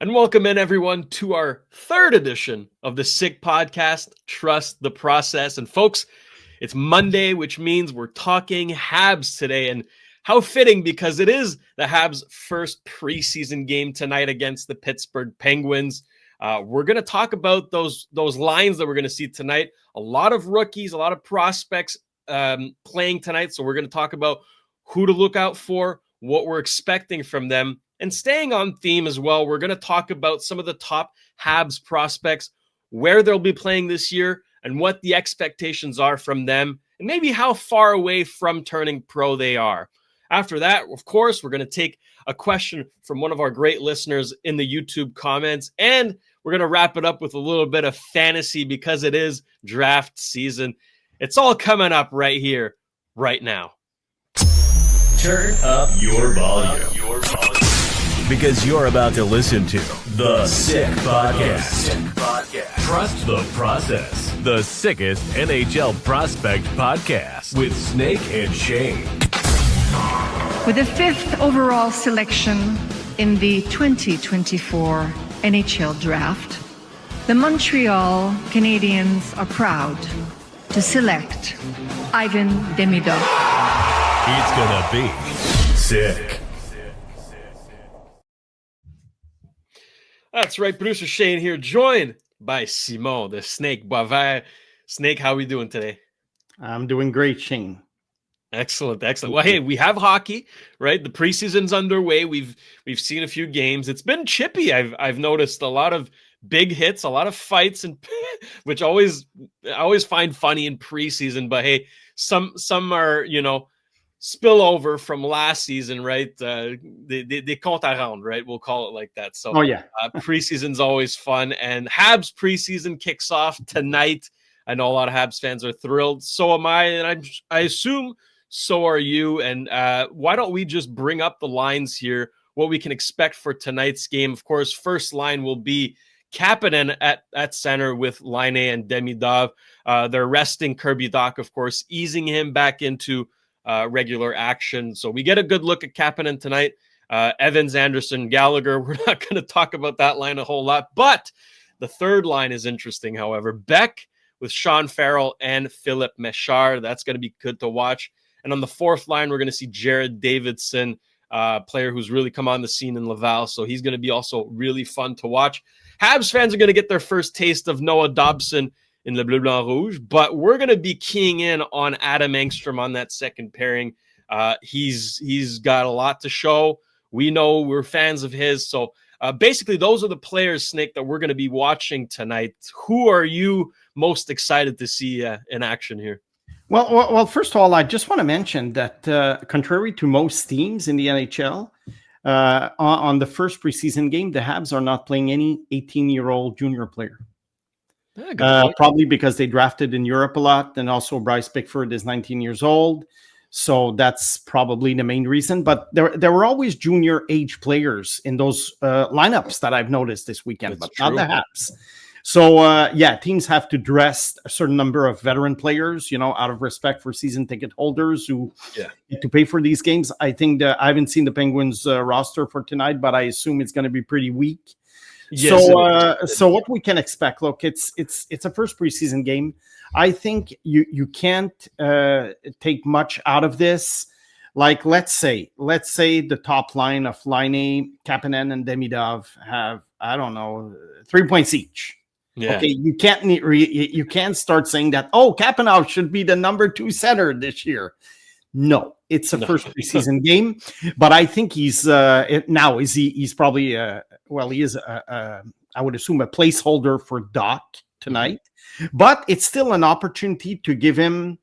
And welcome in, everyone, to our third edition of the Sick Podcast, Trust the Process. And folks, it's Monday, which means we're talking Habs today. And how fitting, because it is the Habs' first preseason game tonight against the Pittsburgh Penguins. We're going to talk about those lines that we're going to see tonight. A lot of rookies, a lot of prospects playing tonight. So we're going to talk about who to look out for, what we're expecting from them. And staying on theme as well, we're going to talk about some of the top Habs prospects, where they'll be playing this year, and what the expectations are from them, and maybe how far away from turning pro they are. After that, of course, we're going to take a question from one of our great listeners in the YouTube comments, and we're going to wrap it up with a little bit of fantasy because it is draft season. It's all coming up right here, right now. Turn up your volume. Because you're about to listen to The Sick Podcast. Trust the process. The sickest NHL prospect podcast with Snake and Shayne. With the 5th overall selection in the 2024 NHL Draft, the Montreal Canadiens are proud to select Ivan Demidov. It's gonna be sick. That's right, producer Shayne here, joined by Simon, the Snake Boisvert. Snake, how are we doing today? I'm doing great, Shayne. Excellent. Well, hey, we have hockey, right? The preseason's underway. We've seen a few games. It's been chippy. I've noticed a lot of big hits, a lot of fights, and which I always find funny in preseason. But hey, some are spill over from last season, right? They compte à rendre, right? We'll call it like that. So, preseason's always fun, and Habs preseason kicks off tonight. I know a lot of Habs fans are thrilled. So am I, and I assume so are you. And why don't we just bring up the lines here, what we can expect for tonight's game? Of course, first line will be Kapanen at center with Laine and Demidov. They're resting Kirby Dach, of course, easing him back into regular action. So we get a good look at Kapanen tonight. Evans, Anderson, Gallagher. We're not going to talk about that line a whole lot, but the third line is interesting. However, Beck with Sean Farrell and Philip Méchard. That's going to be good to watch. And on the fourth line, we're going to see Jared Davidson, player who's really come on the scene in Laval. So he's going to be also really fun to watch. Habs fans are going to get their first taste of Noah Dobson in Le Bleu Blanc Rouge, but we're going to be keying in on Adam Engstrom on that second pairing. He's got a lot to show. We know we're fans of his. So basically, those are the players, Snake, that we're going to be watching tonight. Who are you most excited to see in action here? Well, first of all, I just want to mention that contrary to most teams in the NHL, on the first preseason game, the Habs are not playing any 18-year-old junior player. Probably because they drafted in Europe a lot, and also Bryce Bickford is 19 years old. So that's probably the main reason. But there were always junior age players in those lineups that I've noticed this weekend, That's but true. not the Habs. So, teams have to dress a certain number of veteran players, out of respect for season ticket holders who need to pay for these games. I think I haven't seen the Penguins roster for tonight, but I assume it's going to be pretty weak. Yes, So what we can expect, look, it's a first preseason game. I think you can't take much out of this. Like, let's say the top line of Laine, Kapanen, and Demidov have, 3 points each. Yeah. Okay, you can't start saying that, Kapanen should be the number 2 center this year. No, it's a first preseason game, but I think he's probably he is I would assume a placeholder for Dach tonight, but it's still an opportunity to give him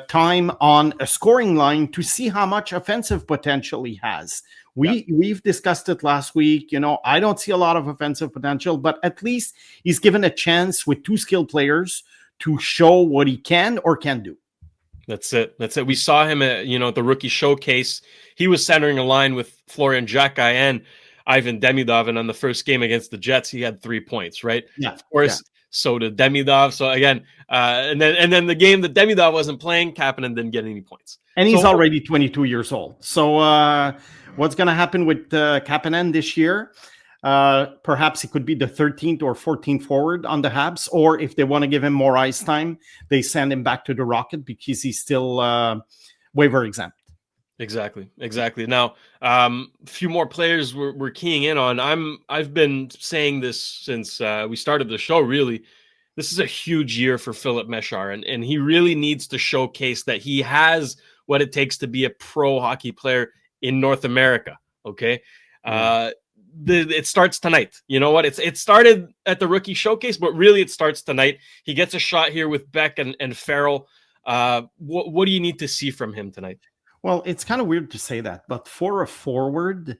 time on a scoring line to see how much offensive potential he has. We've discussed it last week. I don't see a lot of offensive potential, but at least he's given a chance with 2 skilled players to show what he can or can do. That's it. We saw him at the rookie showcase. He was centering a line with Florian Jacquet and Ivan Demidov, and on the first game against the Jets, he had 3 points, right? Yeah. Of course, so did Demidov. So again, and then the game that Demidov wasn't playing, Kapanen didn't get any points. And he's already 22 years old. So what's going to happen with Kapanen this year? Perhaps he could be the 13th or 14th forward on the Habs, or if they want to give him more ice time, they send him back to the Rocket because he's still waiver exempt. Exactly. Now, a few more players we're keying in on. I've been saying this since we started the show. Really, this is a huge year for Philip Mechar, and he really needs to showcase that he has what it takes to be a pro hockey player in North America. Okay. It starts tonight. You know what? It started at the rookie showcase, but really it starts tonight. He gets a shot here with Beck and Farrell. What do you need to see from him tonight? Well, it's kind of weird to say that, but for a forward,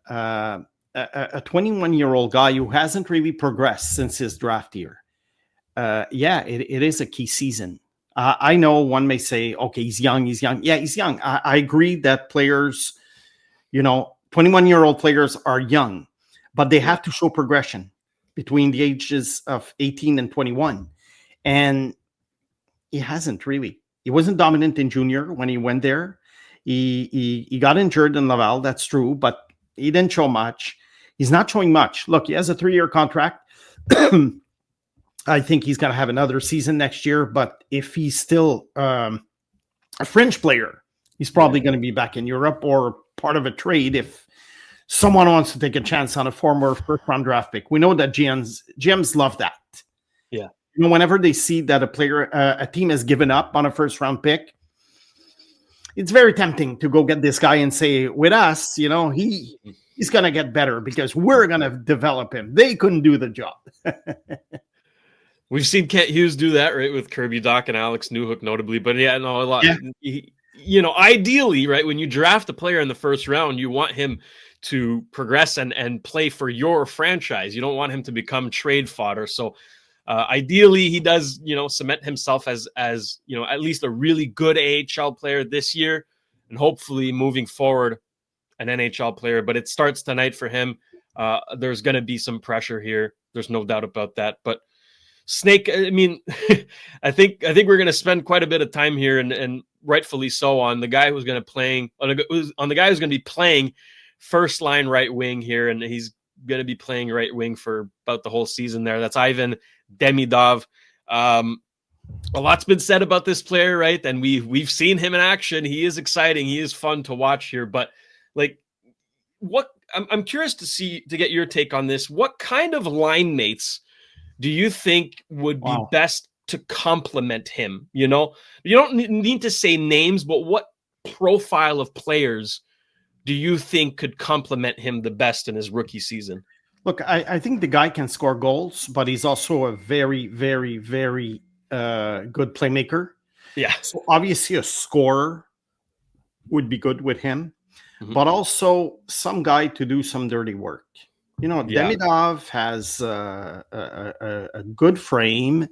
a 21-year-old guy who hasn't really progressed since his draft year, it is a key season. I know one may say, okay, he's young. Yeah, he's young. I agree that players, 21-year-old players are young, but they have to show progression between the ages of 18 and 21. And he hasn't really. He wasn't dominant in junior when he went there. He got injured in Laval, that's true, but he didn't show much. He's not showing much. Look, he has a 3-year contract. I think he's going to have another season next year, but if he's still a fringe player, he's probably going to be back in Europe or part of a trade if someone wants to take a chance on a former first-round draft pick. We know that GMs love that. Yeah. Whenever they see that a team has given up on a first-round pick, it's very tempting to go get this guy and say, with us, he's going to get better because we're going to develop him. They couldn't do the job. We've seen Kent Hughes do that, right, with Kirby Doc and Alex Newhook, notably. But a lot. Yeah. Ideally, right, when you draft a player in the first round, you want him to progress and play for your franchise. You don't want him to become trade fodder. So ideally, he does, cement himself as at least a really good AHL player this year, and hopefully moving forward, an NHL player. But it starts tonight for him. There's going to be some pressure here. There's no doubt about that. But Snake, I mean, I think we're going to spend quite a bit of time here, and rightfully so, on the guy who's going to be playing first line right wing here, and he's going to be playing right wing for about the whole season there. That's Ivan Demidov. A lot's been said about this player, right? And we've seen him in action. He is exciting. He is fun to watch here. But I'm curious to get your take on this. What kind of line mates do you think would be best to complement him? You don't need to say names, but what profile of players do you think could complement him the best in his rookie season? Look, I think the guy can score goals, but he's also a very, very, very good playmaker. Yeah. So obviously a scorer would be good with him, but also some guy to do some dirty work. Demidov has a good frame,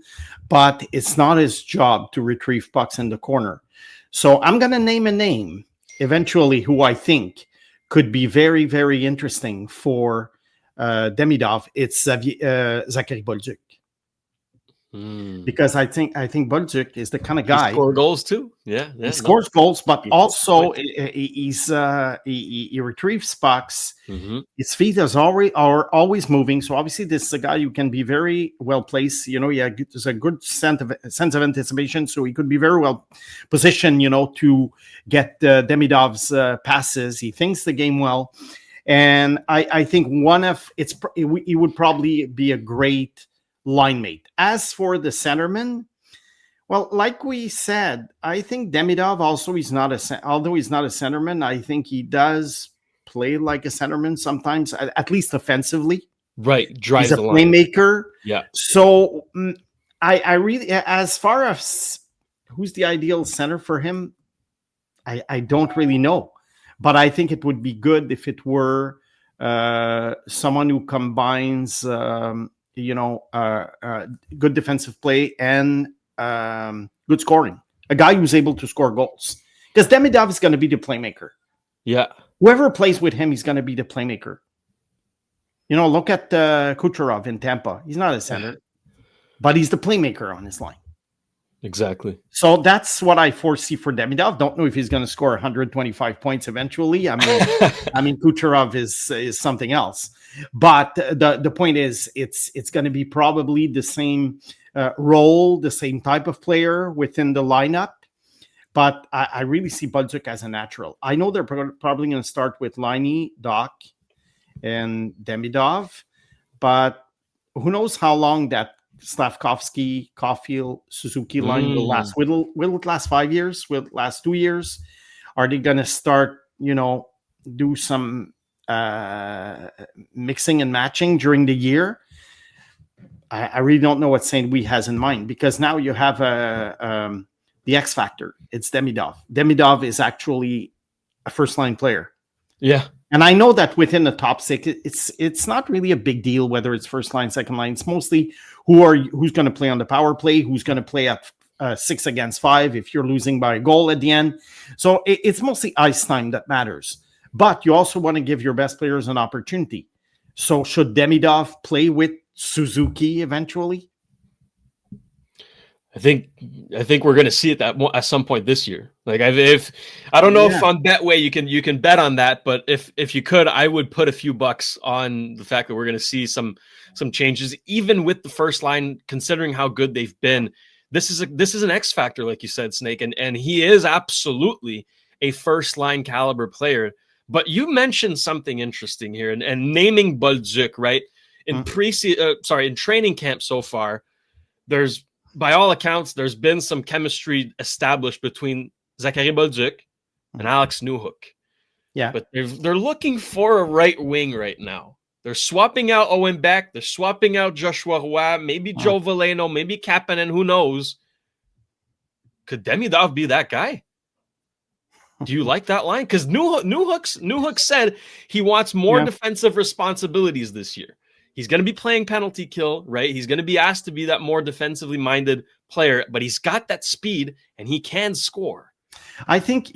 but it's not his job to retrieve pucks in the corner. So I'm going to name a name eventually who I think could be very, very interesting for Demidov. It's Zachary Bolduc. Because I think Bolduc is the kind of guy. He scores goals too. Yeah, he scores goals, but also he retrieves pucks. His feet are always moving. So obviously, this is a guy who can be very well placed. There's a good sense of anticipation, so he could be very well positioned. To get Demidov's passes. He thinks the game well, and I think he would probably be a great line mate. As for the centerman, well, like we said, I think Demidov also although he's not a centerman, I think he does play like a centerman sometimes, at least offensively. Right, drives he's a playmaker. Yeah. So I really, as far as who's the ideal center for him, I don't really know, but I think it would be good if it were someone who combines good defensive play and good scoring. A guy who's able to score goals. Because Demidov is going to be the playmaker. Yeah. Whoever plays with him, he's going to be the playmaker. Look at Kucherov in Tampa. He's not a center, but he's the playmaker on his line. Exactly. So that's what I foresee for Demidov. Don't know if he's going to score 125 points eventually. I mean, Kucherov is something else. But the point is, it's going to be probably the same role, the same type of player within the lineup. But I really see Bolduc as a natural. I know they're probably going to start with Laine, Doc, and Demidov, but who knows how long that Slavkovsky, Caulfield, Suzuki line will last. Will it last 5 years? Will it last 2 years? Are they going to start, do some mixing and matching during the year? I really don't know what St. Louis has in mind, because now you have the X factor. It's Demidov. Demidov is actually a first-line player. Yeah. And I know that within the top six, it's not really a big deal whether it's first line, second line. It's mostly who's going to play on the power play, who's going to play at 6 against 5 if you're losing by a goal at the end. So it's mostly ice time that matters. But you also want to give your best players an opportunity. So should Demidov play with Suzuki eventually? I think we're going to see it at some point this year. Like if I don't know if on Betway you can bet on that, but if you could, I would put a few bucks on the fact that we're going to see some changes, even with the first line, considering how good they've been. This is an X factor, like you said, Snake, and he is absolutely a first line caliber player. But you mentioned something interesting here, and naming Bolduc, right? In in training camp so far, by all accounts, there's been some chemistry established between Zachary Bolduc and Alex Newhook. Yeah. But they're looking for a right wing right now. They're swapping out Owen Beck. They're swapping out Joshua Roy, maybe Joe Veleno, maybe Kapanen, who knows? Could Demidov be that guy? Do you like that line? Because Newhook said he wants more defensive responsibilities this year. He's going to be playing penalty kill, right? He's going to be asked to be that more defensively minded player, but he's got that speed and he can score. I think,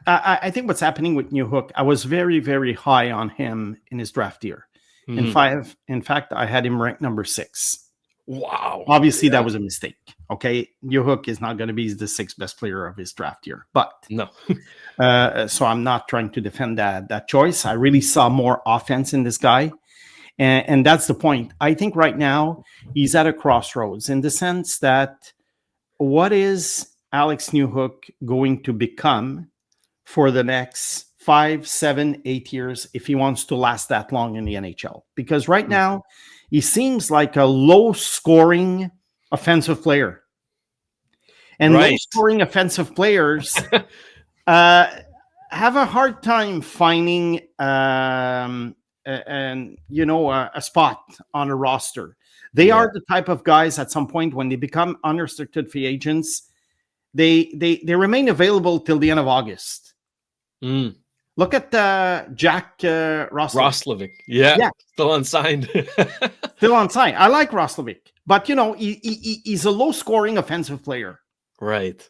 I think what's happening with Newhook, I was very, very high on him in his draft year. In fact, I had him ranked number 6. Wow. Obviously, that was a mistake. Okay. Newhook is not going to be the 6th best player of his draft year, but no. So I'm not trying to defend that choice. I really saw more offense in this guy. And that's the point. I think right now he's at a crossroads in the sense that what is Alex Newhook going to become for the next 5, 7, 8 years if he wants to last that long in the NHL? Because right now he seems like a low-scoring offensive player. And low-scoring offensive players have a hard time finding a spot on a roster. They are the type of guys at some point when they become unrestricted free agents, they remain available till the end of August. Look at Jack Roslovic. Yeah, still unsigned. Still unsigned. I like Roslovic, but he's a low-scoring offensive player. Right.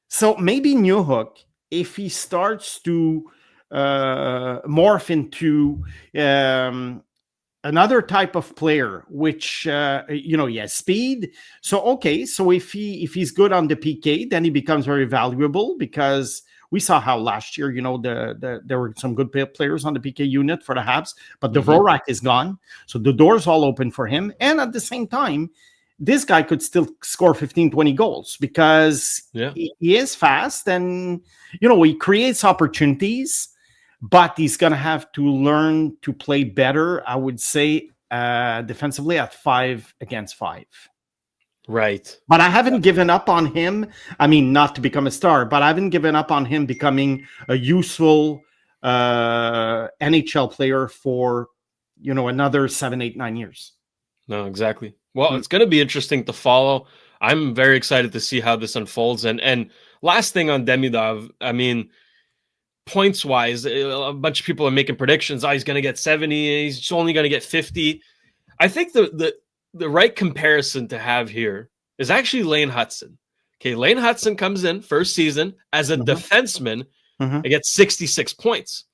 So maybe Newhook, if he starts to morph into another type of player, which he has speed. So if he's good on the PK, then he becomes very valuable, because we saw how last year, there were some good players on the PK unit for the Habs, but the Dvorak is gone, so the door's all open for him. And at the same time, this guy could still score 15, 20 goals because he is fast and, he creates opportunities. But he's going to have to learn to play better, I would say, defensively at 5 against 5. Right. But I haven't given up on him. I mean, not to become a star, but I haven't given up on him becoming a useful NHL player for, another 7, 8, 9 years. No, exactly. Well, it's going to be interesting to follow. I'm very excited to see how this unfolds. And last thing on Demidov, I mean, points wise, a bunch of people are making predictions. He's going to get 70. He's only going to get 50. I think the right comparison to have here is actually Lane Hutson. Okay, Lane Hutson comes in first season as a defenseman and gets 66 points.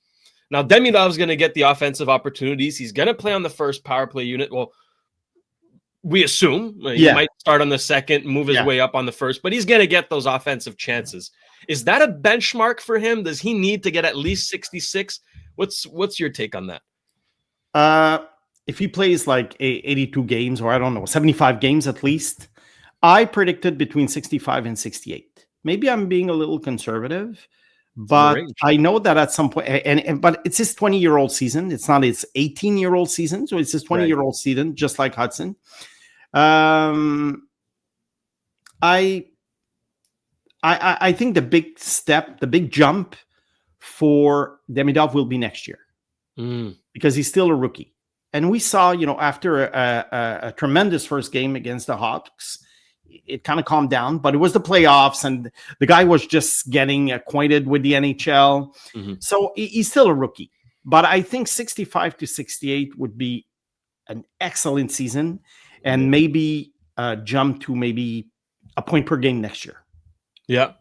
Now, Demidov's going to get the offensive opportunities. He's going to play on the first power play unit. Well, we assume he might start on the second, move his way up on the first, but he's going to get those offensive chances. Is that a benchmark for him? Does he need to get at least 66? What's your take on that? If he plays like 82 games, or I don't know, 75 games at least, I predicted between 65 and 68. Maybe I'm being a little conservative, but I know that at some point, but it's his 20-year-old season. It's not his 18-year-old season, so it's his 20-year-old season, just like Hudson. I think the big step, the big jump for Demidov will be next year because he's still a rookie. And we saw, after a tremendous first game against the Hawks, it kind of calmed down, but it was the playoffs and the guy was just getting acquainted with the NHL. So he's still a rookie, but I think 65 to 68 would be an excellent season and maybe jump to maybe a point per game next year. Yeah.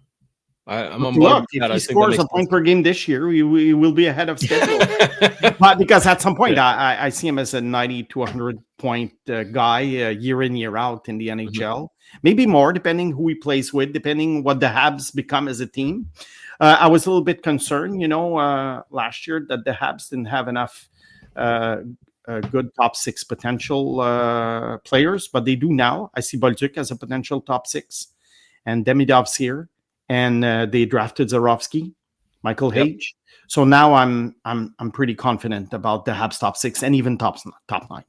I'm on board. If he scores a point per game this year, we will be ahead of schedule. But because at some point, I see him as a 90 to 100 point guy year in, year out in the NHL. Maybe more, depending who he plays with, depending what the Habs become as a team. I was a little bit concerned, last year that the Habs didn't have enough good top six potential players, but they do now. I see Bolduc as a potential top six, and Demidov's here. And they drafted Zarovsky, Michael Hage. So now I'm pretty confident about the Habs top six and even top nine.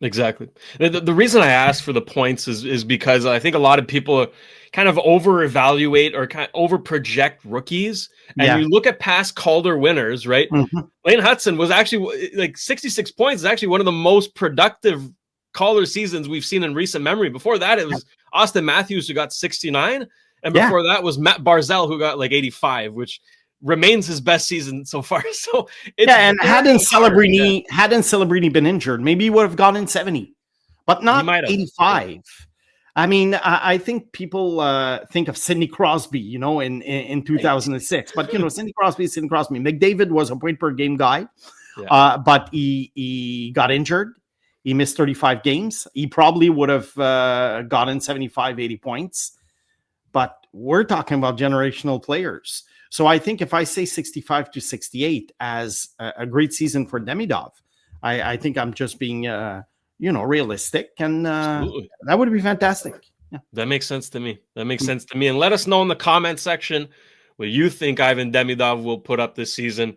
Exactly. The reason I asked for the points is because I think a lot of people kind of over-evaluate or kind of over-project rookies. And you look at past Calder winners, right? Lane Hudson was actually like 66 points is actually one of the most productive Calder seasons we've seen in recent memory. Before that, it was Austin Matthews who got 69. And before that was Matt Barzal, who got like 85, which remains his best season so far. So and hadn't Celebrini been injured, maybe he would have gotten 70, but not 85. I mean, I think people think of Sidney Crosby, in 2006, but Sidney Crosby. McDavid was a point per game guy, but he got injured. He missed 35 games. He probably would have gotten 75, 80 points. But we're talking about generational players. So I think if I say 65 to 68 as a great season for Demidov, I think I'm just being, realistic. And that would be fantastic. Yeah. That makes sense to me. And let us know in the comment section what you think Ivan Demidov will put up this season.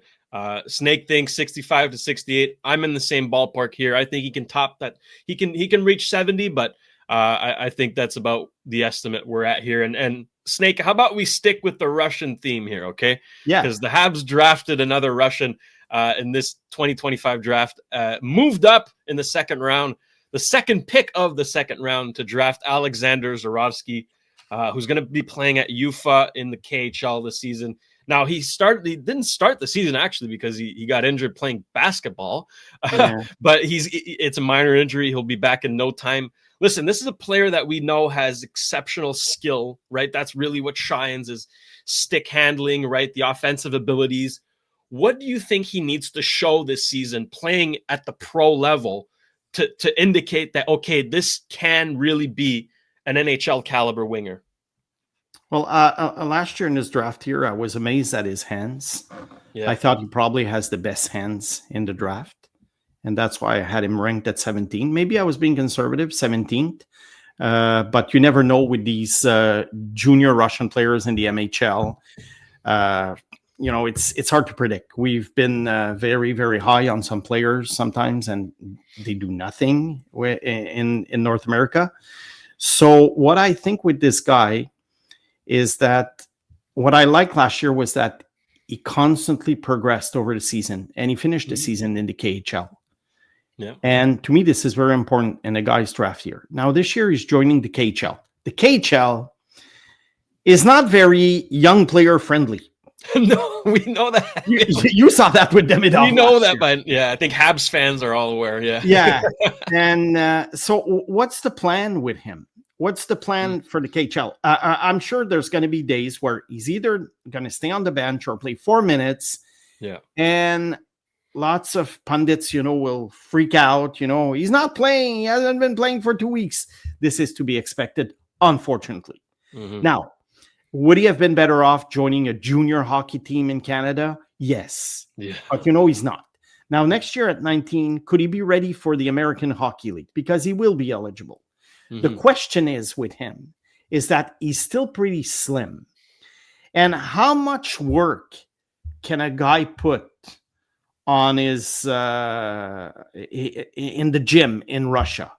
Snake thinks 65 to 68. I'm in the same ballpark here. I think he can top that. He can reach 70, but I think that's about the estimate we're at here. And Snake, how about we stick with the Russian theme here, okay? Yeah. Because the Habs drafted another Russian in this 2025 draft, moved up in the second round, the second pick of the second round to draft Alexander Zarovsky, who's going to be playing at UFA in the KHL this season. Now, he didn't start the season, actually, because he got injured playing basketball. But it's a minor injury. He'll be back in no time. Listen, this is a player that we know has exceptional skill, right? That's really what shines, is stick handling, right? The offensive abilities. What do you think he needs to show this season playing at the pro level to indicate that, okay, this can really be an NHL caliber winger? Well, last year in his draft here, I was amazed at his hands. I thought he probably has the best hands in the draft. And that's why I had him ranked at 17. Maybe I was being conservative, 17th. But you never know with these junior Russian players in the MHL. It's hard to predict. We've been very, very high on some players sometimes, and they do nothing in North America. So what I think with this guy is that what I liked last year was that he constantly progressed over the season, and he finished the season in the KHL. Yeah. And to me, this is very important in a guy's draft year. Now, this year he's joining the KHL. The KHL is not very young player friendly. No, we know that. You saw that with Demidov. We know that, but I think Habs fans are all aware. Yeah. And so what's the plan with him? What's the plan for the KHL? I'm sure there's going to be days where he's either going to stay on the bench or play 4 minutes. Yeah. And lots of pundits, will freak out. He's not playing. He hasn't been playing for 2 weeks. This is to be expected, unfortunately. Mm-hmm. Now, would he have been better off joining a junior hockey team in Canada? Yes. Yeah. But he's not. Now, next year at 19, could he be ready for the American Hockey League? Because he will be eligible. Mm-hmm. The question is with him is that he's still pretty slim. And how much work can a guy put on his in the gym in Russia?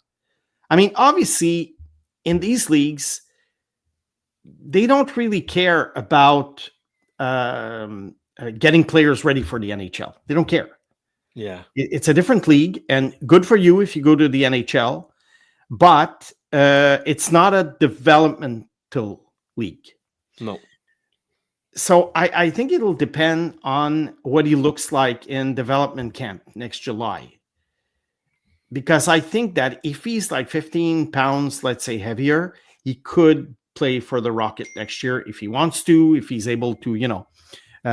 I mean, obviously, in these leagues, they don't really care about getting players ready for the NHL. They don't care. Yeah. It's a different league, and good for you if you go to the NHL, but it's not a developmental league. No. So I think it'll depend on what he looks like in development camp next July. Because I think that if he's like 15 pounds, let's say, heavier, he could play for the Rocket next year if he wants to, if he's able to, if the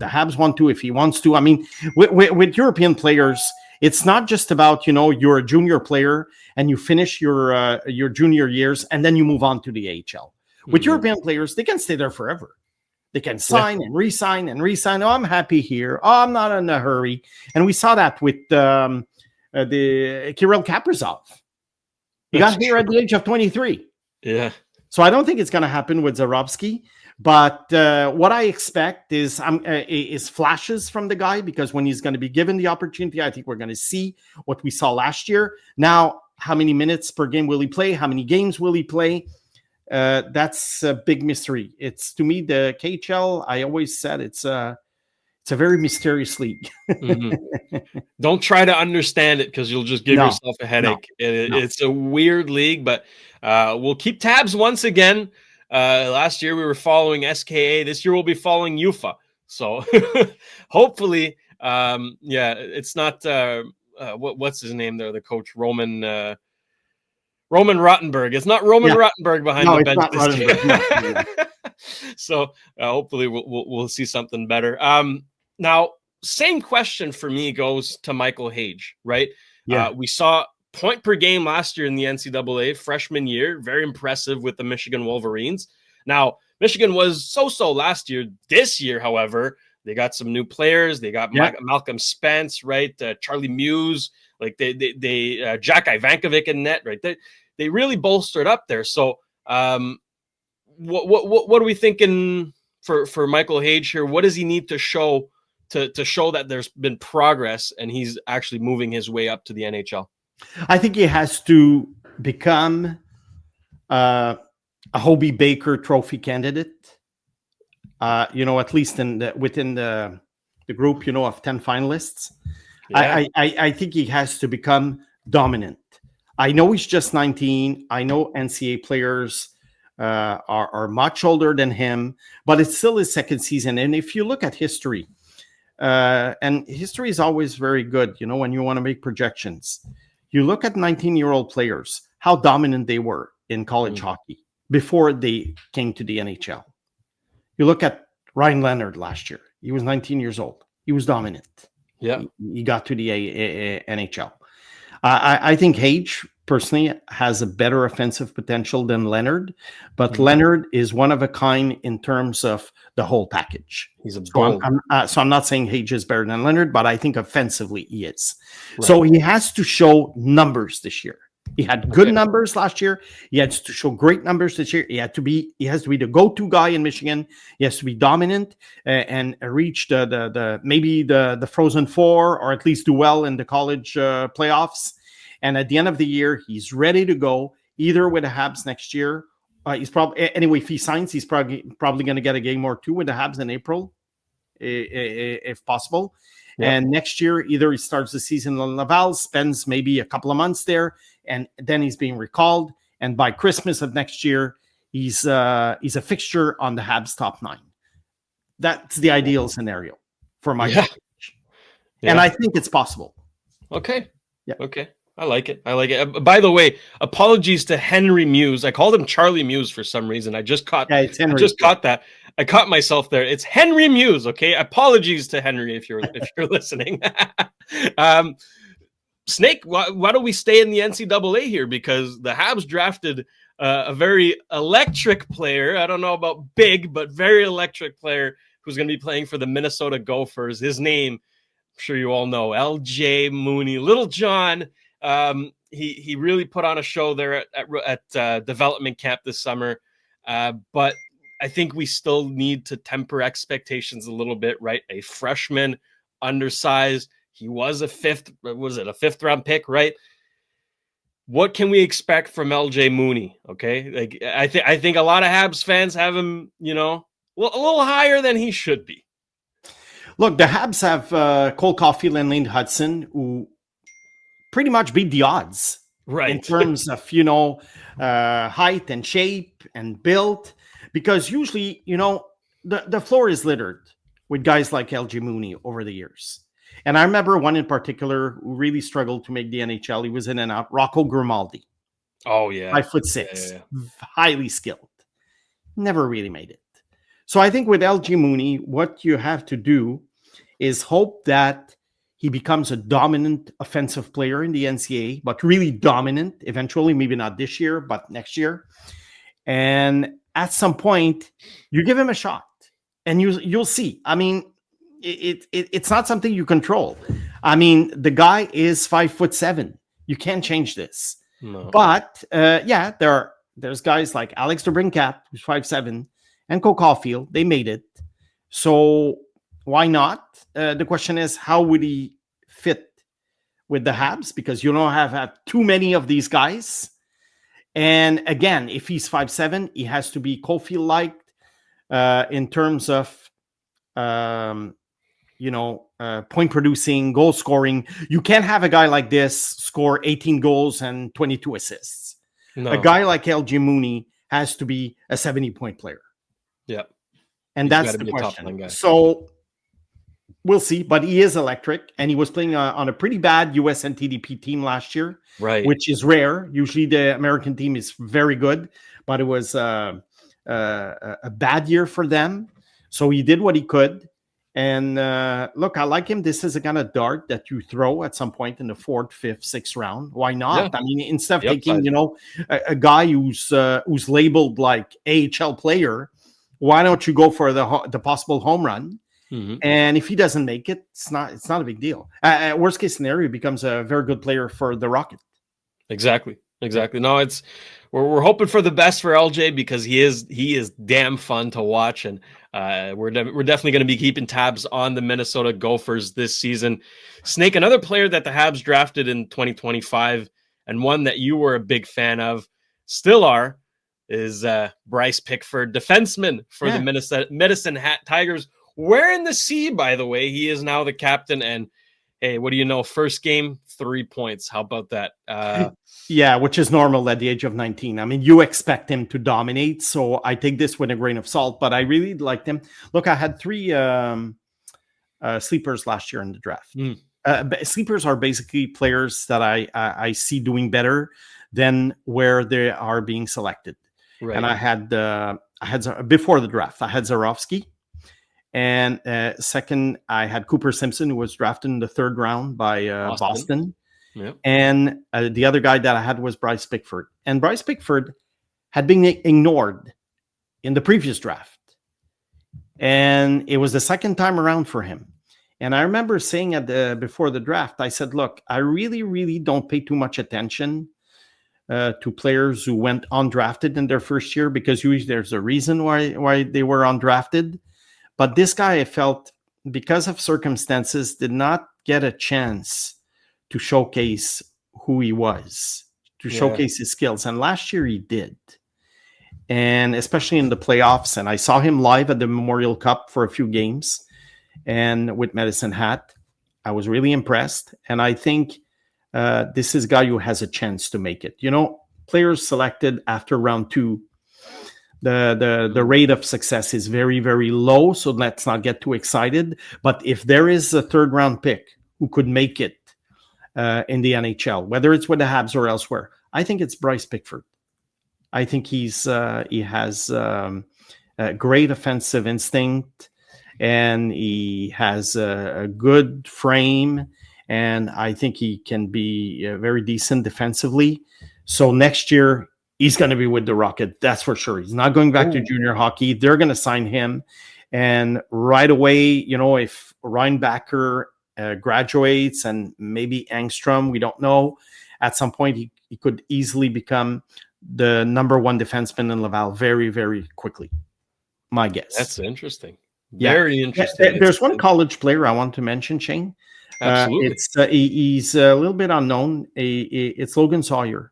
Habs want to, if he wants to. I mean, with European players, it's not just about, you're a junior player and you finish your junior years and then you move on to the AHL. With European players, they can stay there forever. They can sign and re-sign and re-sign. Oh, I'm happy here. Oh, I'm not in a hurry. And we saw that with the Kirill Kaprizov. He got here at the age of 23. Yeah. So I don't think it's going to happen with Zarovsky. But what I expect is flashes from the guy, because when he's going to be given the opportunity, I think we're going to see what we saw last year. Now, how many minutes per game will he play? How many games will he play? That's a big mystery. It's, to me, the KHL, I always said it's a very mysterious league. Mm-hmm. Don't try to understand it, because you'll just give yourself a headache. It's a weird league, but we'll keep tabs once again. Last year we were following SKA. This year we'll be following UFA. So hopefully, it's not what's his name there, the coach, Roman Rottenberg. It's not Roman Rottenberg behind the bench this year. So hopefully we'll see something better. Now, same question for me goes to Michael Hage, right? Yeah. We saw point per game last year in the NCAA freshman year. Very impressive with the Michigan Wolverines. Now, Michigan was so-so last year. This year, however, they got some new players. They got Malcolm Spence, right? Charlie Muse, like they Jack Ivankovic in net, right? They really bolstered up there. So, what are we thinking for Michael Hage here? What does he need to show to show that there's been progress and he's actually moving his way up to the NHL? I think he has to become a Hobey Baker Trophy candidate. At least within the group, of 10 finalists. Yeah. I think he has to become dominant. I know he's just 19. I know NCAA players are much older than him, but it's still his second season. And if you look at history, and history is always very good, when you want to make projections. You look at 19-year-old players, how dominant they were in college hockey before they came to the NHL. You look at Ryan Leonard last year. He was 19 years old. He was dominant. Yeah. He got to the NHL. I think Hage, personally, has a better offensive potential than Leonard, but Leonard is one of a kind in terms of the whole package. He's a so I'm not saying Hage is better than Leonard, but I think offensively he is. Right. So he has to show numbers this year. He had good numbers last year. He has to show great numbers this year. He has to be the go-to guy in Michigan. He has to be dominant and reach the Frozen Four, or at least do well in the college playoffs. And at the end of the year, he's ready to go either with the Habs next year. He's probably, anyway, if he signs, he's probably going to get a game or two with the Habs in April, if possible. Yep. And next year, either he starts the season in Laval, spends maybe a couple of months there, and then he's being recalled. And by Christmas of next year, he's a fixture on the Habs top 9. That's the ideal scenario for my coach. Yeah. And I think it's possible. Okay. Yeah. Okay. I like it. By the way, apologies to Henry Muse. I called him Charlie Muse for some reason. I just caught that. I caught myself there. It's Henry Muse. Okay, apologies to Henry if you're listening. Snake, why don't we stay in the NCAA here? Because the Habs drafted a very electric player. I don't know about big, but very electric player who's going to be playing for the Minnesota Gophers. His name, I'm sure you all know, LJ Mooney, Little John. He really put on a show there at development camp this summer. But I think we still need to temper expectations a little bit, right? A freshman, undersized. He was a fifth round pick, right? What can we expect from LJ Mooney? Okay. Like I think a lot of Habs fans have him, a little higher than he should be. Look, the Habs have Cole Caulfield and Lane Hudson, who pretty much beat the odds, right, in terms of, height and shape and build, because usually, the floor is littered with guys like LJ Mooney over the years. And I remember one in particular who really struggled to make the NHL. He was in and out. Rocco Grimaldi. Oh, yeah. 5'6", highly skilled. Never really made it. So I think with LJ Mooney, what you have to do is hope that he becomes a dominant offensive player in the NCAA, but really dominant eventually, maybe not this year, but next year. And at some point, you give him a shot and you'll see. I mean, it's not something you control. I mean, the guy is 5'7". You can't change this. No. But there's guys like Alex DeBrincat, who's 5'7", and Cole Caulfield. They made it. So why not? The question is, how would he fit with the Habs? Because you don't have too many of these guys. And again, if he's 5'7", he has to be Caulfield-like in terms of point producing, goal scoring. You can't have a guy like this score 18 goals and 22 assists. No. A guy like LJ Mooney has to be a 70-point player. Yeah. And that's the question. So we'll see, but he is electric, and he was playing on a pretty bad US NTDP team last year, right? Which is rare. Usually the American team is very good, but it was a bad year for them. So he did what he could. And look, I like him. This is a kind of dart that you throw at some point in the 4th, 5th, 6th round. Why not? Yeah. I mean, instead of taking, a guy who's labeled like AHL player, why don't you go for the possible home run? Mm-hmm. And if he doesn't make it, it's not a big deal. Worst case scenario, he becomes a very good player for the Rocket. Exactly. No, we're hoping for the best for LJ, because he is damn fun to watch, and we're definitely going to be keeping tabs on the Minnesota Gophers this season. Snake, another player that the Habs drafted in 2025, and one that you were a big fan of, still are, is Bryce Pickford, defenseman for the Medicine Hat Tigers. Wearing the C, by the way. He is now the captain, and hey, what do you know? First game, 3 points. How about that? Yeah, which is normal at the age of 19. I mean, you expect him to dominate, so I take this with a grain of salt, but I really liked him. Look, I had 3 sleepers last year in the draft. Sleepers are basically players that I see doing better than where they are being selected. Right. And I had before the draft, I had Zarovsky. And second, I had Cooper Simpson, who was drafted in the 3rd round by Boston. Yep. And the other guy that I had was Bryce Pickford. And Bryce Pickford had been ignored in the previous draft. And it was the second time around for him. And I remember saying before the draft, I said, look, I really, really don't pay too much attention to players who went undrafted in their first year, because usually there's a reason why they were undrafted. But this guy, I felt, because of circumstances, did not get a chance to showcase who he was, to showcase his skills. And last year he did. And especially in the playoffs. And I saw him live at the Memorial Cup for a few games. And with Medicine Hat, I was really impressed. And I think this is a guy who has a chance to make it. Players selected after round 2, the rate of success is very, very low, so let's not get too excited. But if there is a 3rd round pick who could make it in the NHL, whether it's with the Habs or elsewhere, I think it's Bryce Pickford. I think he has great offensive instinct, and he has a good frame, and I think he can be very decent defensively. So next year, he's going to be with the Rocket. That's for sure. He's not going back to junior hockey. They're going to sign him. And right away, if Reinbacher graduates and maybe Engstrom, we don't know, at some point he could easily become the number one defenseman in Laval very, very quickly. My guess. That's interesting. Very interesting. There's one college player I want to mention, Shayne. Absolutely. He's a little bit unknown. It's Logan Sawyer.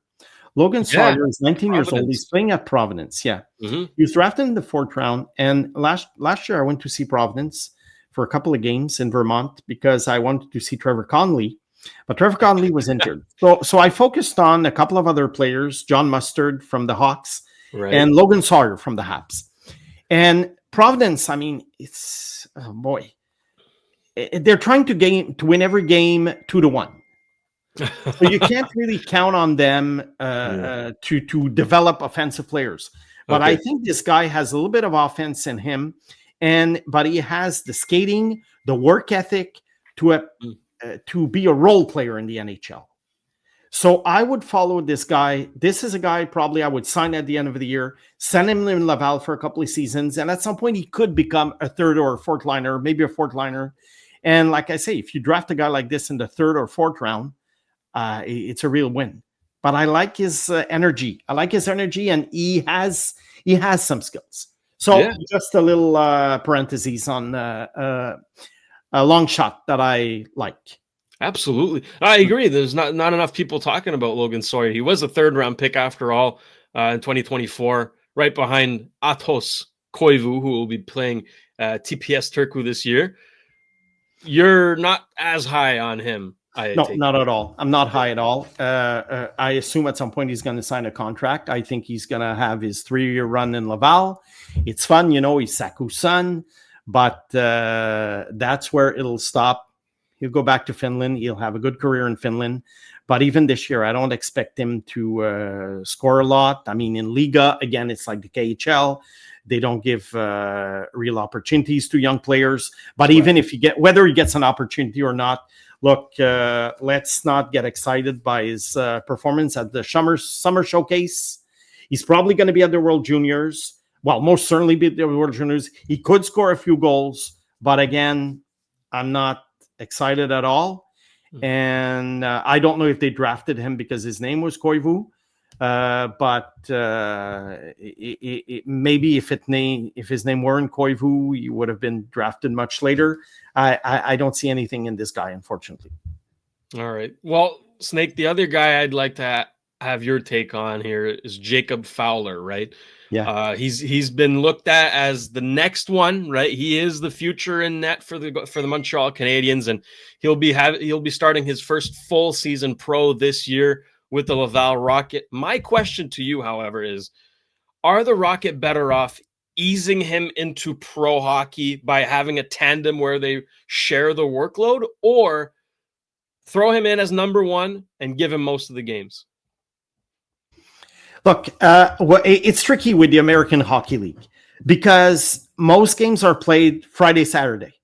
Logan Sawyer is 19 years old. He's playing at Providence. Yeah. Mm-hmm. He was drafted in the 4th round. And last year, I went to see Providence for a couple of games in Vermont because I wanted to see Trevor Connolly. But Trevor Connolly was injured. So I focused on a couple of other players, John Mustard from the Hawks and Logan Sawyer from the Habs. And Providence, I mean, it's, oh boy. They're trying to win every game 2-1. So you can't really count on them to develop offensive players. But I think this guy has a little bit of offense in him, but he has the skating, the work ethic to be a role player in the NHL. So I would follow this guy. This is a guy probably I would sign at the end of the year, send him in Laval for a couple of seasons, and at some point he could become a 3rd or a 4th liner, maybe a 4th liner. And like I say, if you draft a guy like this in the 3rd or 4th round, it's a real win. But I like his energy. And he has some skills. So just a little parentheses on a long shot that I like. Absolutely. I agree. There's not enough people talking about Logan Sawyer. He was a 3rd round pick after all in 2024, right behind Atos Koivu, who will be playing TPS Turku this year. You're not as high on him. No, not at all. I'm not high at all. I assume at some point he's going to sign a contract. I think he's going to have his 3-year run in Laval. It's fun, he's Saku's son, but that's where it'll stop. He'll go back to Finland. He'll have a good career in Finland. But even this year, I don't expect him to score a lot. I mean, in Liga, again, it's like the KHL. They don't give real opportunities to young players. But even if whether he gets an opportunity or not, look, let's not get excited by his performance at the summer showcase. He's probably going to be at the World Juniors. Well, most certainly be at the World Juniors. He could score a few goals. But again, I'm not excited at all. And I don't know if they drafted him because his name was Koivu. But maybe if his name weren't Koivu, he would have been drafted much later. I don't see anything in this guy, unfortunately. All right. Well, Snake, the other guy I'd like to have your take on here is Jacob Fowler, right? Yeah. He's been looked at as the next one, right? He is the future in net for the Montreal Canadiens, and he'll be starting his first full season pro this year with the Laval Rocket. My question to you, however, is, are the Rocket better off easing him into pro hockey by having a tandem where they share the workload, or throw him in as number one and give him most of the games? Look, it's tricky with the American Hockey League because most games are played Friday, Saturday.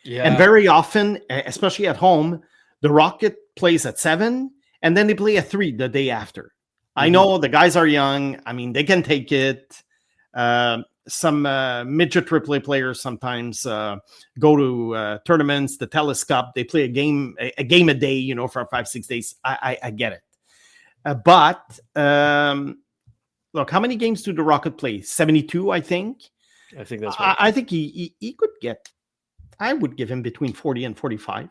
Yeah. And very often, especially at home, the Rocket plays at 7 and then they play at 3 the day after. Mm-hmm. I know the guys are young. I mean, they can take it. Some midget AAA players sometimes go to tournaments, the Telus Cup. They play a game a day, for 5-6 days. I get it. But look, how many games do the Rocket play? 72, I think. I think that's right. I think he could get, I would give him between 40 and 45.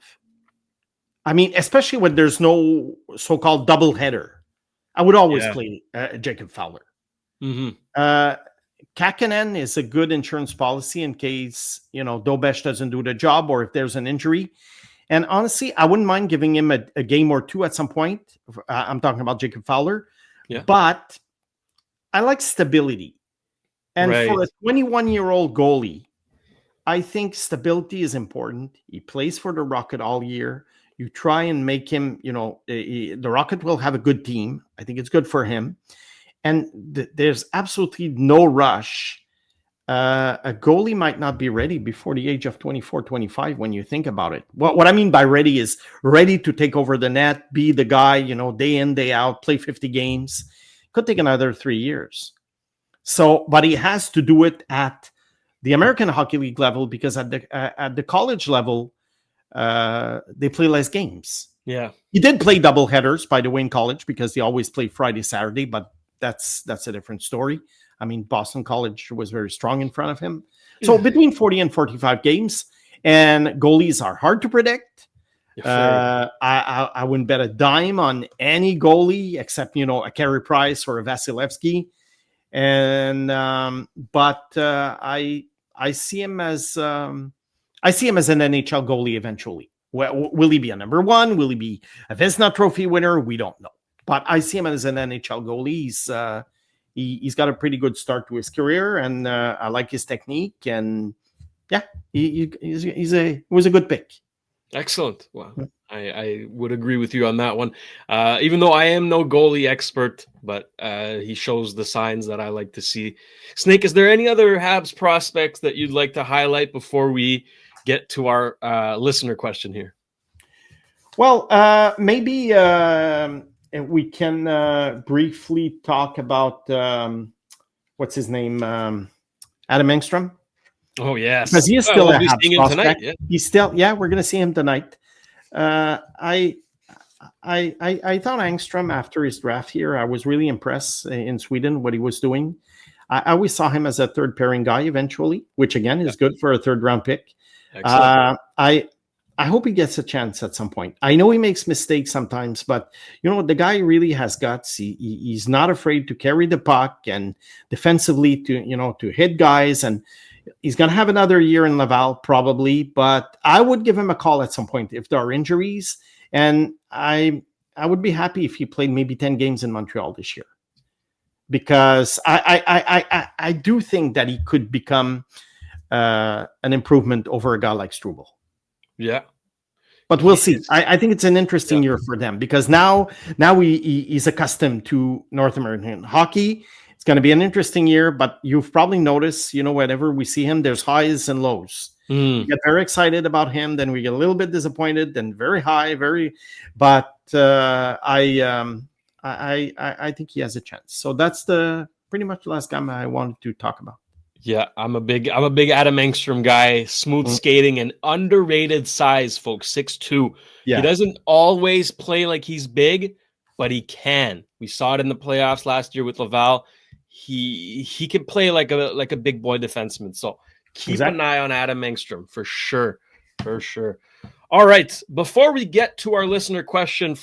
I mean, especially when there's no so-called double header. I would always play Jacob Fowler. Mm-hmm. Kakkonen is a good insurance policy in case, Dobesh doesn't do the job or if there's an injury. And honestly, I wouldn't mind giving him a game or two at some point. I'm talking about Jacob Fowler. Yeah. But I like stability. And for a 21-year-old goalie, I think stability is important. He plays for the Rocket all year. You try and make him, the Rocket will have a good team. I think it's good for him. And there's absolutely no rush a goalie might not be ready before the age of 24, 25 when you think about it. What I mean by ready is ready to take over the net, be the guy, day in, day out, play 50 games. Could take another 3 years. So, but he has to do it at the American Hockey League level, because at the college level, they play less games. Yeah. He did play double headers, by the way, in college, because they always play Friday, Saturday, but that's a different story. I mean, Boston College was very strong in front of him. So between 40 and 45 games, and goalies are hard to predict. I wouldn't bet a dime on any goalie except, a Carey Price or a Vasilevsky. And but I see him as an NHL goalie eventually. Will he be a number one? Will he be a Vezina Trophy winner? We don't know. But I see him as an NHL goalie. He's got a pretty good start to his career, and I like his technique. And yeah, he was a good pick. Excellent. Wow. I would agree with you on that one. Even though I am no goalie expert, but he shows the signs that I like to see. Snake, is there any other Habs prospects that you'd like to highlight before we get to our listener question here? Well, maybe we can briefly talk about what's his name, Adam Engstrom. Oh yes, because he is still a Habs prospect. Tonight, yeah. He's still, we're going to see him tonight. I thought Engstrom, after his draft here, I was really impressed in Sweden what he was doing. I always saw him as a third pairing guy eventually, which again is good for a third round pick. I hope he gets a chance at some point. I know he makes mistakes sometimes, but the guy really has guts. He's not afraid to carry the puck and defensively to hit guys. And he's going to have another year in Laval probably, but I would give him a call at some point if there are injuries. And I would be happy if he played maybe 10 games in Montreal this year, because I do think that he could become an improvement over a guy like Struble. Yeah. But we'll see. I think it's an interesting year for them, because now he's accustomed to North American hockey. It's going to be an interesting year, but you've probably noticed, whenever we see him, there's highs and lows. We get very excited about him, then we get a little bit disappointed, then very high, but I think he has a chance. So that's pretty much the last guy I wanted to talk about. Yeah, I'm a big Adam Engstrom guy. Smooth skating and underrated size, folks. 6'2". Yeah. He doesn't always play like he's big, but he can. We saw it in the playoffs last year with Laval. He can play like a big boy defenseman. So keep an eye on Adam Engstrom for sure. For sure. All right. Before we get to our listener question,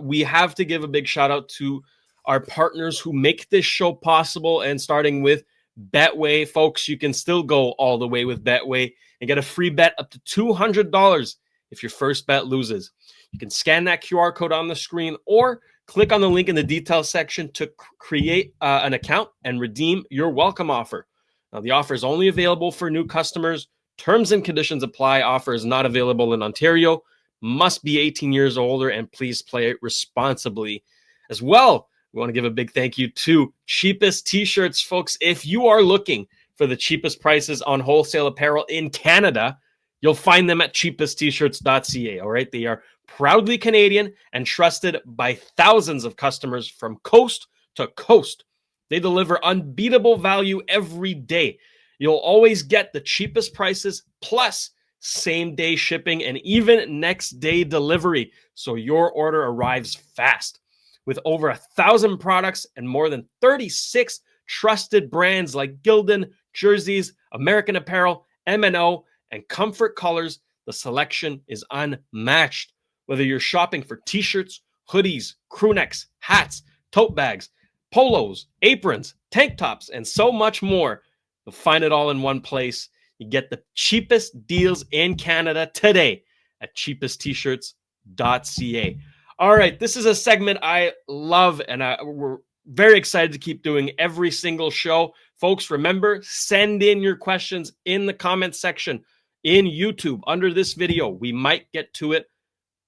we have to give a big shout out to our partners who make this show possible, and starting with Betway. Folks, you can still go all the way with Betway and get a free bet up to $200 if your first bet loses. You can scan that QR code on the screen or click on the link in the details section to create an account and redeem your welcome offer. Now, the offer is only available for new customers. Terms and conditions apply. Offer is not available in Ontario. Must be 18 years or older, and please play responsibly. As well, we want to give a big thank you to Cheapest T-Shirts, folks. If you are looking for the cheapest prices on wholesale apparel in Canada, you'll find them at cheapesttshirts.ca. All right. They are proudly Canadian and trusted by thousands of customers from coast to coast. They deliver unbeatable value every day. You'll always get the cheapest prices plus same-day shipping and even next-day delivery, so your order arrives fast. With over 1,000 products and more than 36 trusted brands like Gildan, Jerseys, American Apparel, M&O, and Comfort Colors, the selection is unmatched. Whether you're shopping for t-shirts, hoodies, crew necks, hats, tote bags, polos, aprons, tank tops, and so much more, you'll find it all in one place. You get the cheapest deals in Canada today at cheapesttshirts.ca. All right, this is a segment I love, and we're very excited to keep doing every single show. Folks, remember, send in your questions in the comments section in YouTube under this video. We might get to it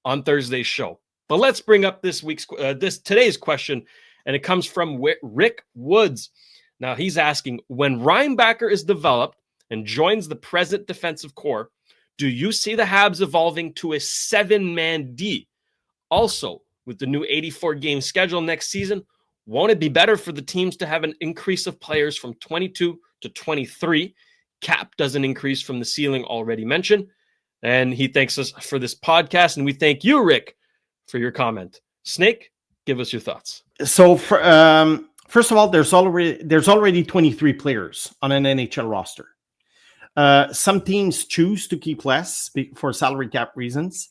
on Thursday's show. But let's bring up today's question, and it comes from Rick Woods. Now he's asking, when Reinbacher is developed and joins the present defensive core, do you see the Habs evolving to a 7-man D? Also, with the new 84-game schedule next season, won't it be better for the teams to have an increase of players from 22 to 23? Cap doesn't increase from the ceiling already mentioned. And he thanks us for this podcast. And we thank you, Rick, for your comment. Snake, give us your thoughts. So, first of all, there's already 23 players on an NHL roster. Some teams choose to keep less for salary cap reasons.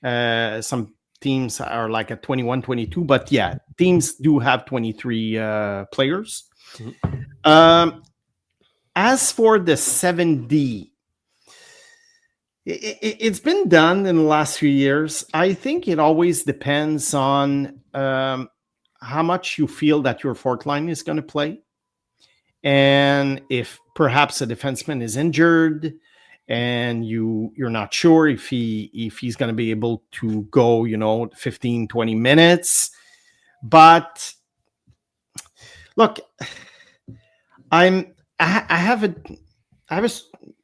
Some teams are like at 21, 22, but yeah, teams do have 23 players. Mm-hmm. As for the 7D, it's been done in the last few years. I think it always depends on how much you feel that your fourth line is going to play. And if perhaps a defenseman is injured and you're not sure if he's going to be able to go, 15, 20 minutes. But look, I have a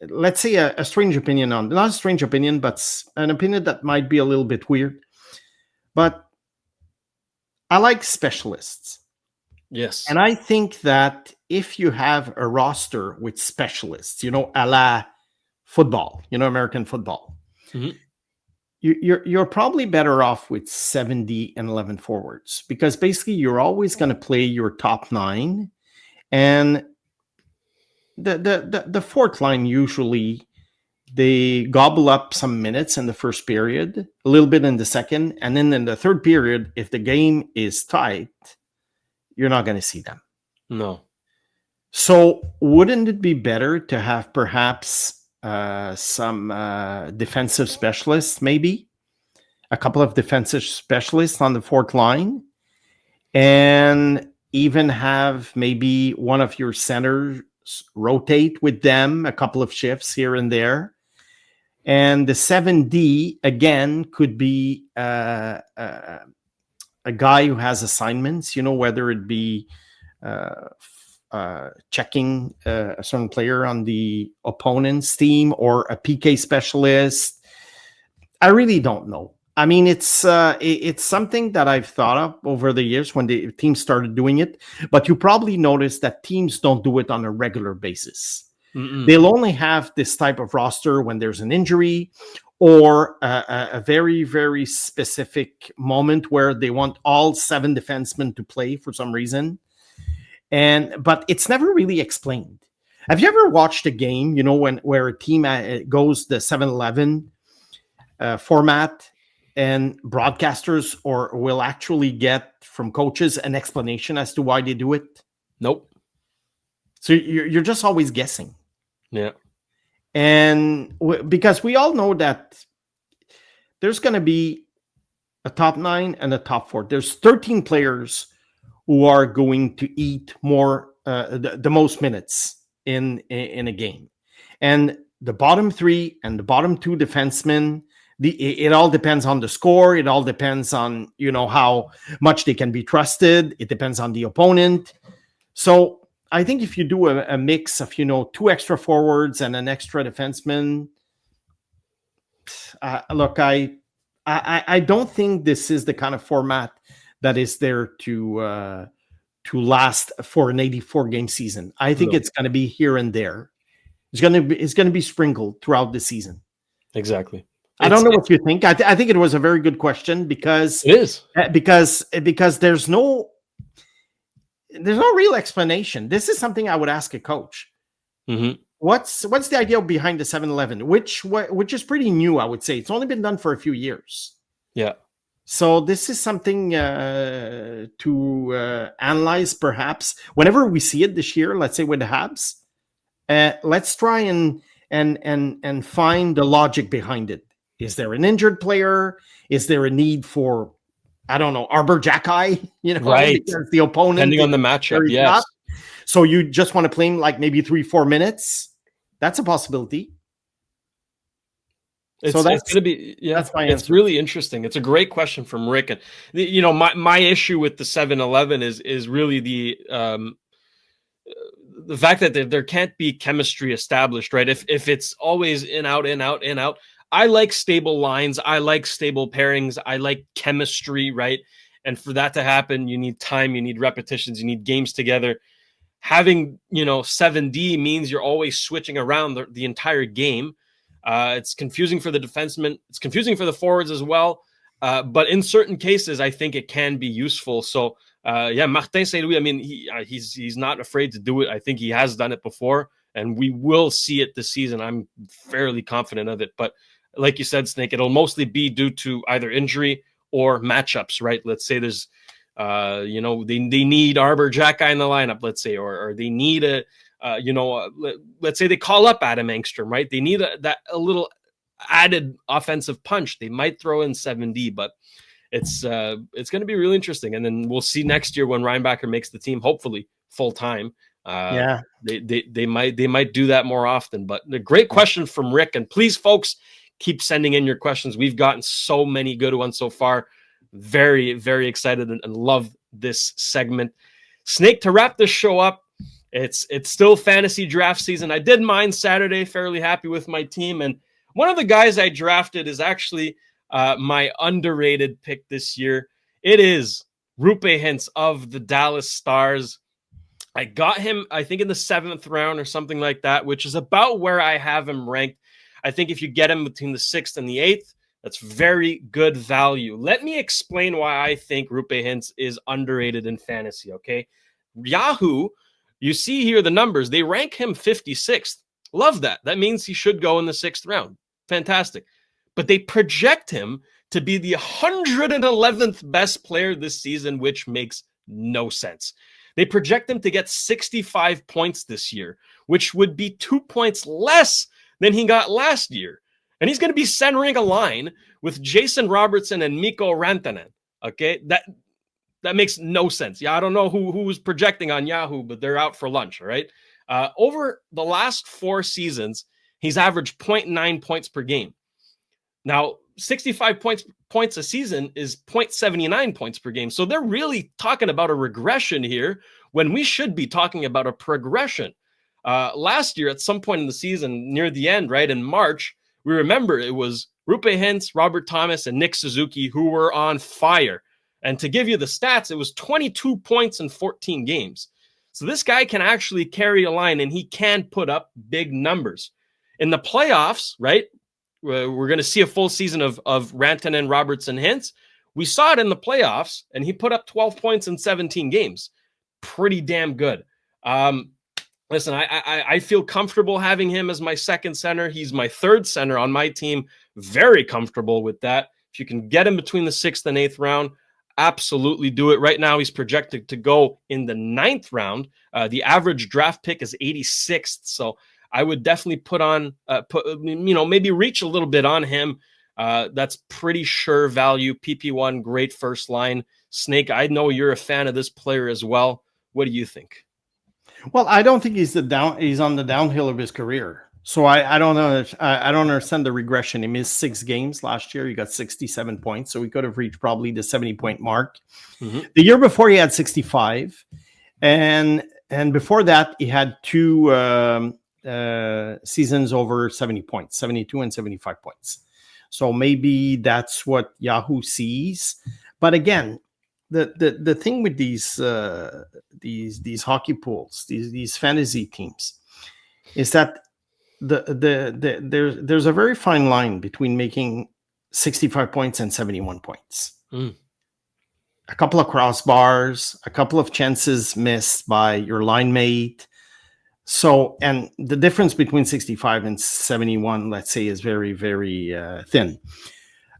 let's say a strange opinion on, not a strange opinion, but an opinion that might be a little bit weird. But I like specialists. Yes. And I think that if you have a roster with specialists, a la football, American football, mm-hmm. you're probably better off with 7D and 11 forwards, because basically you're always going to play your top 9, and the fourth line usually they gobble up some minutes in the first period, a little bit in the second, and then in the third period, if the game is tight, you're not going to see them. No. So wouldn't it be better to have perhaps some defensive specialists, maybe a couple of defensive specialists on the fourth line, and even have maybe one of your centers rotate with them a couple of shifts here and there? And the 7D, again, could be a guy who has assignments, whether it be checking a certain player on the opponent's team or a PK specialist. I really don't know. I mean, it's something that I've thought of over the years when the team started doing it, but you probably noticed that teams don't do it on a regular basis. Mm-mm. They'll only have this type of roster when there's an injury or a very, very specific moment where they want all 7 defensemen to play for some reason. But it's never really explained. Have you ever watched a game, where a team goes the 7-11 format, and broadcasters will actually get from coaches an explanation as to why they do it? Nope. So you're just always guessing. Yeah. And because we all know that there's going to be a top 9 and a top 4. There's 13 players who are going to eat more, the most minutes in a game. And the bottom 3 and the bottom 2 defensemen, it all depends on the score. It all depends on, how much they can be trusted. It depends on the opponent. So I think if you do a mix of, 2 extra forwards and an extra defenseman, look, I don't think this is the kind of format that is there to last for an 84-game season. I think it's going to be here and there. It's going to be sprinkled throughout the season. Exactly. I don't know what you think. I think it was a very good question because it is because there's no real explanation. This is something I would ask a coach. Mm-hmm. What's the idea behind the 7-11, which is pretty new, I would say. It's only been done for a few years. Yeah. So this is something to analyze, perhaps whenever we see it this year. Let's say with the Habs, let's try and find the logic behind it. Is there an injured player? Is there a need for, I don't know, Arbor Jackeye? Right? Because the opponent, depending on the matchup, yes. Up. So you just want to play him like maybe 3-4 minutes. That's a possibility. It's going to be, that's my answer. It's really interesting. It's a great question from Rick. And my issue with the 7-11 is really the fact that there can't be chemistry established, right? If it's always in, out, in, out, in, out. I like stable lines. I like stable pairings. I like chemistry, right? And for that to happen, you need time, you need repetitions, you need games together. Having, 7D means you're always switching around the entire game. It's confusing for the defensemen. It's confusing for the forwards as well. But in certain cases, I think it can be useful. So, Martin St. Louis, I mean, he's not afraid to do it. I think he has done it before, and we will see it this season. I'm fairly confident of it. But like you said, Snake, it'll mostly be due to either injury or matchups, right? Let's say there's, they need Arbor Jackeye in the lineup, let's say, or they need let's say they call up Adam Engstrom, right? They need a little added offensive punch. They might throw in 7D, but it's going to be really interesting. And then we'll see next year when Reinbacher makes the team, hopefully full time. They might do that more often. But a great question from Rick, and please, folks, keep sending in your questions. We've gotten so many good ones so far. Very, very excited and love this segment. Snake, to wrap this show up, it's still fantasy draft season. I did mine Saturday, fairly happy with my team. And one of the guys I drafted is actually my underrated pick this year. It is Rupe Hintz of the Dallas Stars. I got him, I think, in the 7th round or something like that, which is about where I have him ranked. I think if you get him between the 6th and the 8th, that's very good value. Let me explain why I think Rupe Hintz is underrated in fantasy, okay? Yahoo, you see here the numbers. They rank him 56th. Love that. That means he should go in the 6th round. Fantastic. But they project him to be the 111th best player this season, which makes no sense. They project him to get 65 points this year, which would be 2 points less than he got last year. And he's going to be centering a line with Jason Robertson and Mikko Rantanen. Okay, that makes no sense. Yeah, I don't know who was projecting on Yahoo, but they're out for lunch, all right? Over the last 4 seasons, he's averaged 0.9 points per game. Now, 65 points a season is 0.79 points per game. So they're really talking about a regression here when we should be talking about a progression. Last year, at some point in the season, near the end, right, in March, we remember it was Rupe Hintz, Robert Thomas, and Nick Suzuki who were on fire. And to give you the stats, it was 22 points in 14 games. So this guy can actually carry a line, and he can put up big numbers. In the playoffs, right, we're going to see a full season of Rantanen, Robertson, Hintz. We saw it in the playoffs, and he put up 12 points in 17 games. Pretty damn good. Listen, I feel comfortable having him as my 2nd center. He's my 3rd center on my team. Very comfortable with that. If you can get him between the 6th and 8th round, absolutely do it. Right now, he's projected to go in the 9th round. The average draft pick is 86th. So I would definitely maybe reach a little bit on him. That's pretty sure value. PP1, great first line. Snake, I know you're a fan of this player as well. What do you think? Well, I don't think he's on the downhill of his career. So I don't know. I don't understand the regression. He missed 6 games last year. He got 67 points. So he could have reached probably the 70-point mark. Mm-hmm. The year before, he had 65. And before that, he had 2 seasons over 70 points, 72 and 75 points. So maybe that's what Yahoo sees. But again, the thing with these hockey pools, these fantasy teams, is that there's a very fine line between making 65 points and 71 points. A couple of crossbars, a couple of chances missed by your line mate. So, and the difference between 65 and 71, let's say, is very, very thin.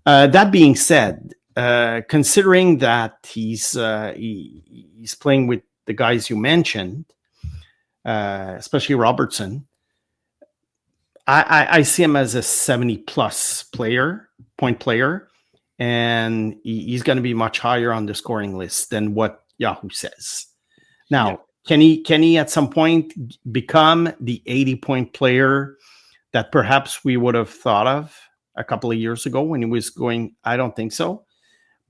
That being said, considering that he's playing with the guys you mentioned, especially Robertson, I see him as a 70-plus point player, and he's going to be much higher on the scoring list than what Yahoo says. Now, can he at some point become the 80-point player that perhaps we would have thought of a couple of years ago when he was going? I don't think so,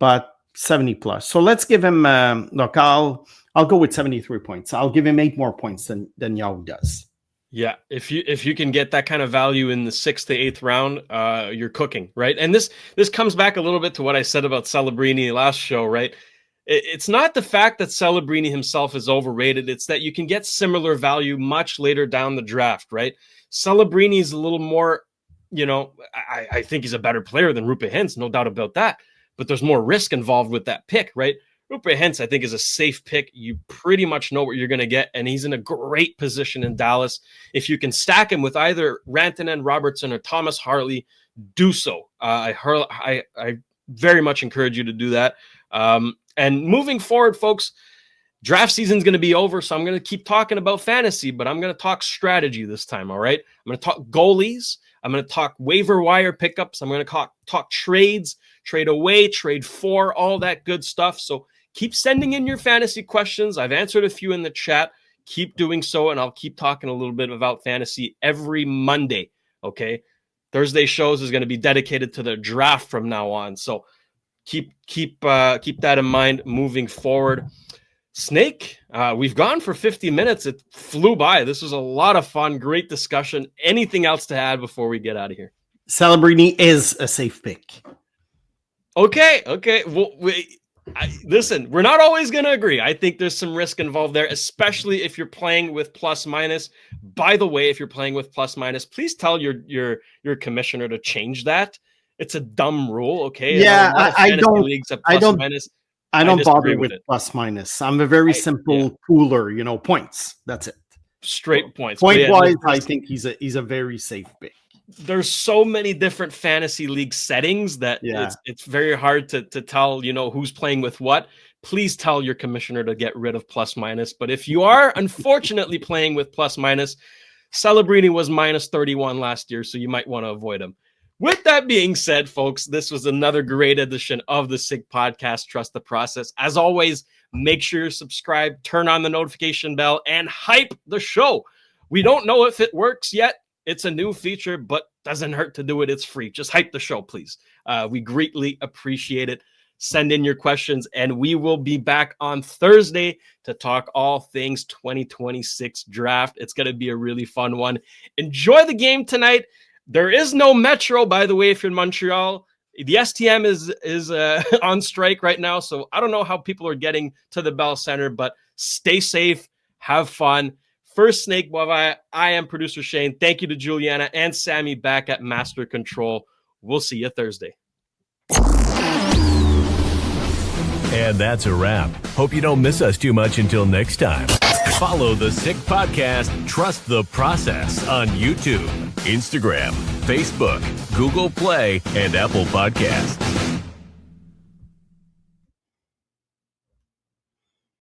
but 70 plus. So let's give him. Look, I'll I'll go with 73 points. I'll give him 8 more points than Yao does. Yeah, if you can get that kind of value in the 6th to 8th round, you're cooking, right? And this comes back a little bit to what I said about Celebrini last show, right? It's not the fact that Celebrini himself is overrated. It's that you can get similar value much later down the draft, right? Celebrini is a little more, I think he's a better player than Roope Hintz, no doubt about that. But there's more risk involved with that pick, right? Roope Hintz, I think, is a safe pick. You pretty much know what you're going to get, and he's in a great position in Dallas. If you can stack him with either Rantanen, Robertson, or Thomas Harley, do so. I very much encourage you to do that. And moving forward, folks, draft season is going to be over, so I'm going to keep talking about fantasy, but I'm going to talk strategy this time, all right? I'm going to talk goalies. I'm going to talk waiver wire pickups. I'm going to talk trades, trade away, trade for, all that good stuff. So keep sending in your fantasy questions. I've answered a few in the chat. Keep doing so, and I'll keep talking a little bit about fantasy every Monday, okay? Thursday shows is going to be dedicated to the draft from now on. So keep that in mind moving forward. Snake, we've gone for 50 minutes. It flew by. This was a lot of fun. Great discussion. Anything else to add before we get out of here? Celebrini is a safe pick. Okay. Well, listen, we're not always going to agree. I think there's some risk involved there, especially if you're playing with plus minus. By the way, if you're playing with plus minus, please tell your commissioner to change that. It's a dumb rule, okay? Yeah, I don't. Leagues have plus minus. I don't bother with plus minus. I'm a very simple cooler, points. That's it. Straight points. Point wise, I think he's a very safe pick. There's so many different fantasy league settings that it's very hard to tell, who's playing with what. Please tell your commissioner to get rid of plus minus. But if you are unfortunately playing with plus minus, Celebrini was minus 31 last year, so you might want to avoid him. With that being said, folks, this was another great edition of the SIG Podcast, Trust the Process. As always, make sure you're subscribed, turn on the notification bell, and hype the show. We don't know if it works yet. It's a new feature, but doesn't hurt to do it. It's free. Just hype the show, please. We greatly appreciate it. Send in your questions, and we will be back on Thursday to talk all things 2026 draft. It's going to be a really fun one. Enjoy the game tonight. There is no Metro, by the way, if you're in Montreal. The STM is on strike right now, so I don't know how people are getting to the Bell Center, but stay safe, have fun. For Snake Boisvert, I am producer Shayne. Thank you to Juliana and Sammy back at Master Control. We'll see you Thursday. And that's a wrap. Hope you don't miss us too much until next time. Follow the SIG Podcast, Trust the Process on YouTube, Instagram, Facebook, Google Play, and Apple Podcasts.